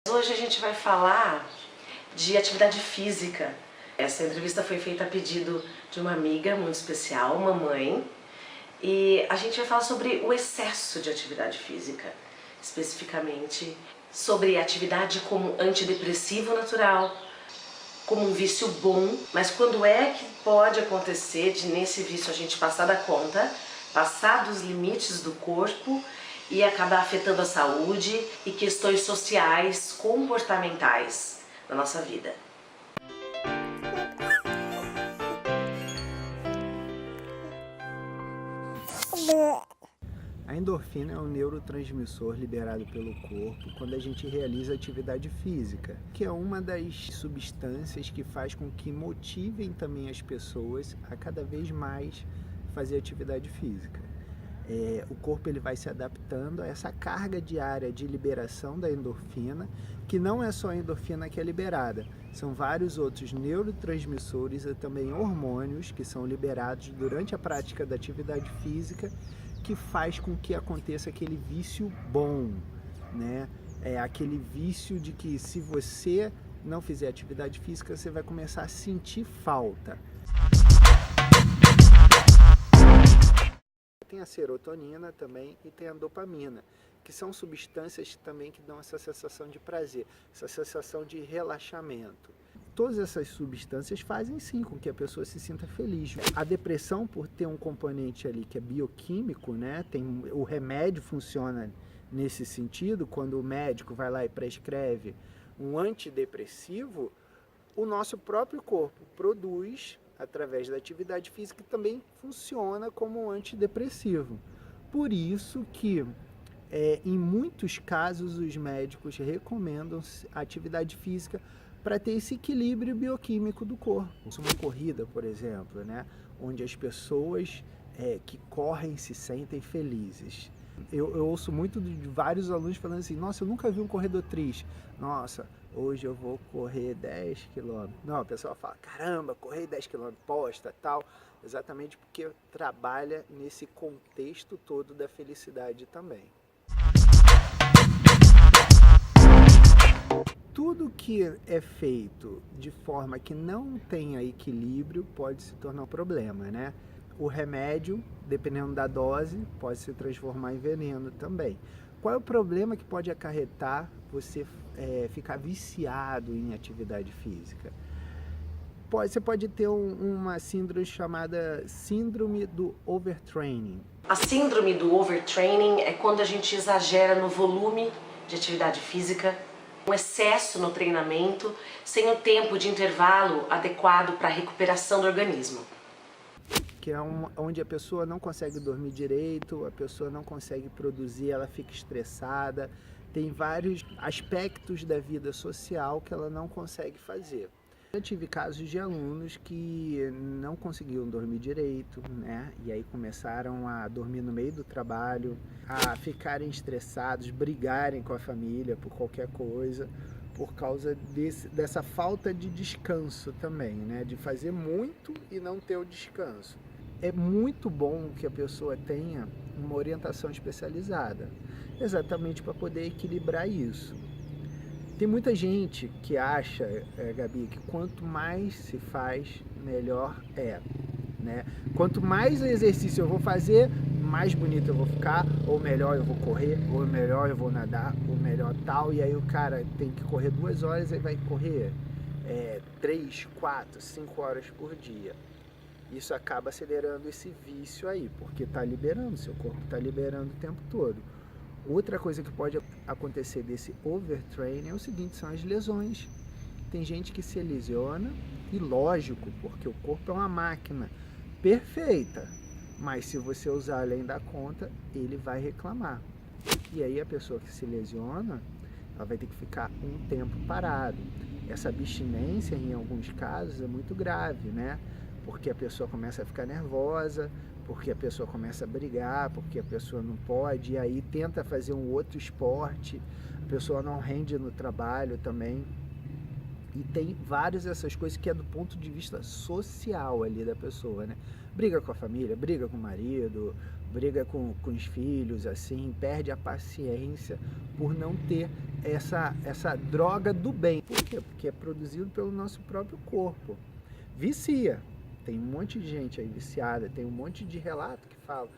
Hoje a gente vai falar de atividade física. Essa entrevista foi feita a pedido de uma amiga muito especial, mamãe, e a gente vai falar sobre o excesso de atividade física, especificamente sobre atividade como antidepressivo natural, como um vício bom, mas quando é que pode acontecer de nesse vício a gente passar da conta, passar dos limites do corpo e acabar afetando a saúde e questões sociais, comportamentais na nossa vida. A endorfina é um neurotransmissor liberado pelo corpo quando a gente realiza atividade física, que é uma das substâncias que faz com que motivem também as pessoas a cada vez mais fazer atividade física. O corpo ele vai se adaptando a essa carga diária de liberação da endorfina, que não é só a endorfina que é liberada, são vários outros neurotransmissores e também hormônios que são liberados durante a prática da atividade física, que faz com que aconteça aquele vício bom, né? É aquele vício de que se você não fizer atividade física, você vai começar a sentir falta. Tem a serotonina também e tem a dopamina, que são substâncias também que dão essa sensação de prazer, essa sensação de relaxamento. Todas essas substâncias fazem sim com que a pessoa se sinta feliz. A depressão, por ter um componente ali que é bioquímico, né? O remédio funciona nesse sentido, quando o médico vai lá e prescreve um antidepressivo, o nosso próprio corpo produz, através da atividade física, que também funciona como um antidepressivo. Por isso que, em muitos casos, os médicos recomendam atividade física para ter esse equilíbrio bioquímico do corpo. Uma corrida, por exemplo, né? Onde as pessoas que correm se sentem felizes. Eu ouço muito de vários alunos falando assim: nossa, eu nunca vi um corredor triste. Nossa, hoje eu vou correr 10 km. Não, o pessoal fala: caramba, correr 10 km, posta, tal. Exatamente porque trabalha nesse contexto todo da felicidade também. Tudo que é feito de forma que não tenha equilíbrio pode se tornar um problema, né? O remédio, dependendo da dose, pode se transformar em veneno também. Qual é o problema que pode acarretar você ficar viciado em atividade física? Você pode ter uma síndrome chamada síndrome do overtraining. A síndrome do overtraining é quando a gente exagera no volume de atividade física, um excesso no treinamento, sem o tempo de intervalo adequado para a recuperação do organismo. Que é onde a pessoa não consegue dormir direito, a pessoa não consegue produzir, ela fica estressada, tem vários aspectos da vida social que ela não consegue fazer. Eu tive casos de alunos que não conseguiam dormir direito, né? E aí começaram a dormir no meio do trabalho, a ficarem estressados, brigarem com a família por qualquer coisa, por causa dessa falta de descanso também, né? De fazer muito e não ter o descanso. É muito bom que a pessoa tenha uma orientação especializada, exatamente para poder equilibrar isso. Tem muita gente que acha, Gabi, que quanto mais se faz, melhor é, né? Quanto mais exercício eu vou fazer, mais bonito eu vou ficar, ou melhor eu vou correr, ou melhor eu vou nadar, ou melhor tal. E aí o cara tem que correr 2 horas, aí vai correr 3, 4, 5 horas por dia. Isso acaba acelerando esse vício aí, porque está liberando, seu corpo está liberando o tempo todo. Outra coisa que pode acontecer desse overtraining é o seguinte, são as lesões. Tem gente que se lesiona, e lógico, porque o corpo é uma máquina perfeita, mas se você usar além da conta, ele vai reclamar. E aí a pessoa que se lesiona, ela vai ter que ficar um tempo parado. Essa abstinência, em alguns casos, é muito grave, né? Porque a pessoa começa a ficar nervosa, porque a pessoa começa a brigar, porque a pessoa não pode, e aí tenta fazer um outro esporte, a pessoa não rende no trabalho também. E tem várias dessas coisas que é do ponto de vista social ali da pessoa, né? Briga com a família, briga com o marido, briga com os filhos, assim, perde a paciência por não ter essa droga do bem. Por quê? Porque é produzido pelo nosso próprio corpo. Vicia. Tem um monte de gente aí viciada, tem um monte de relato que fala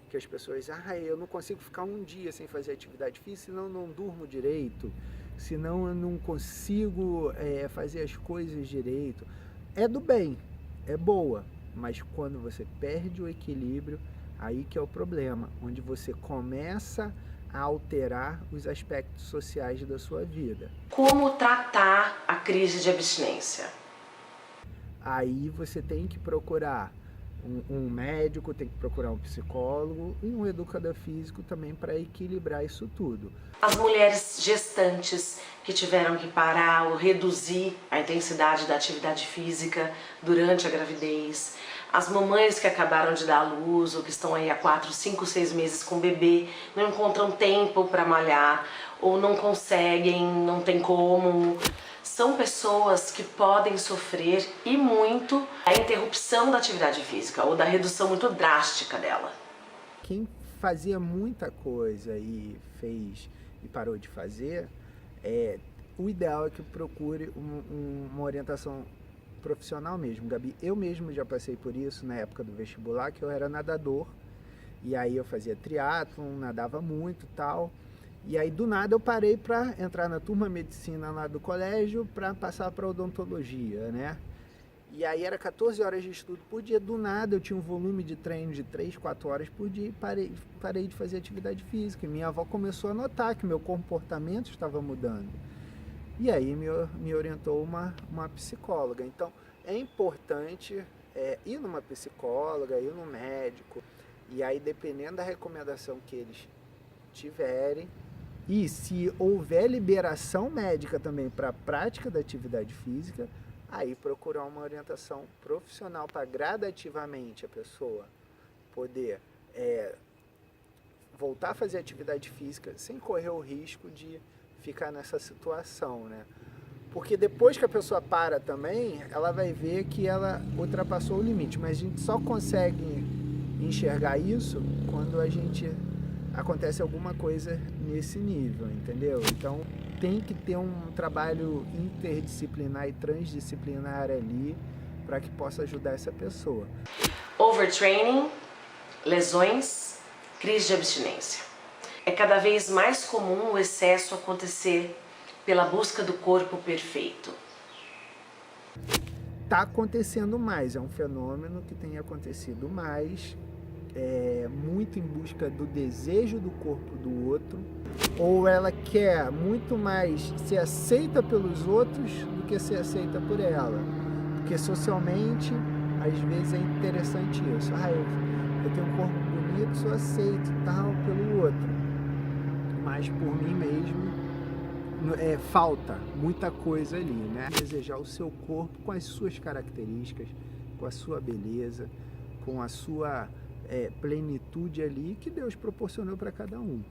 que as pessoas, eu não consigo ficar um dia sem fazer atividade física, senão eu não durmo direito, senão eu não consigo fazer as coisas direito. É do bem, é boa, mas quando você perde o equilíbrio, aí que é o problema, onde você começa a alterar os aspectos sociais da sua vida. Como tratar a crise de abstinência? Aí você tem que procurar um médico, tem que procurar um psicólogo e um educador físico também para equilibrar isso tudo. As mulheres gestantes que tiveram que parar ou reduzir a intensidade da atividade física durante a gravidez, as mamães que acabaram de dar à luz ou que estão aí há 4, 5, 6 meses com o bebê, não encontram tempo para malhar ou não conseguem, não tem como. São pessoas que podem sofrer e muito a interrupção da atividade física ou da redução muito drástica dela. Quem fazia muita coisa e fez e parou de fazer, o ideal é que procure uma orientação profissional mesmo, Gabi. Eu mesmo já passei por isso na época do vestibular, que eu era nadador, e aí eu fazia triatlon, nadava muito e tal. E aí do nada eu parei para entrar na turma medicina lá do colégio para passar para odontologia, né? E aí era 14 horas de estudo por dia, do nada eu tinha um volume de treino de 3, 4 horas por dia e parei de fazer atividade física. E minha avó começou a notar que meu comportamento estava mudando. E aí me orientou uma psicóloga. Então é importante ir numa psicóloga, ir num médico, e aí dependendo da recomendação que eles tiverem, e se houver liberação médica também para a prática da atividade física, aí procurar uma orientação profissional para gradativamente a pessoa poder voltar a fazer atividade física sem correr o risco de ficar nessa situação, né? Porque depois que a pessoa para também, ela vai ver que ela ultrapassou o limite, mas a gente só consegue enxergar isso quando acontece alguma coisa nesse nível, entendeu? Então tem que ter um trabalho interdisciplinar e transdisciplinar ali para que possa ajudar essa pessoa. Overtraining, lesões, crise de abstinência. É cada vez mais comum o excesso acontecer pela busca do corpo perfeito. Está acontecendo mais, é um fenômeno que tem acontecido mais, muito em busca do desejo do corpo do outro, ou ela quer muito mais ser aceita pelos outros do que ser aceita por ela, porque socialmente às vezes é interessante isso, eu tenho um corpo bonito, sou aceito e tal pelo outro, mas por mim mesmo falta muita coisa ali, né? Desejar o seu corpo com as suas características, com a sua beleza, com a sua plenitude ali que Deus proporcionou para cada um.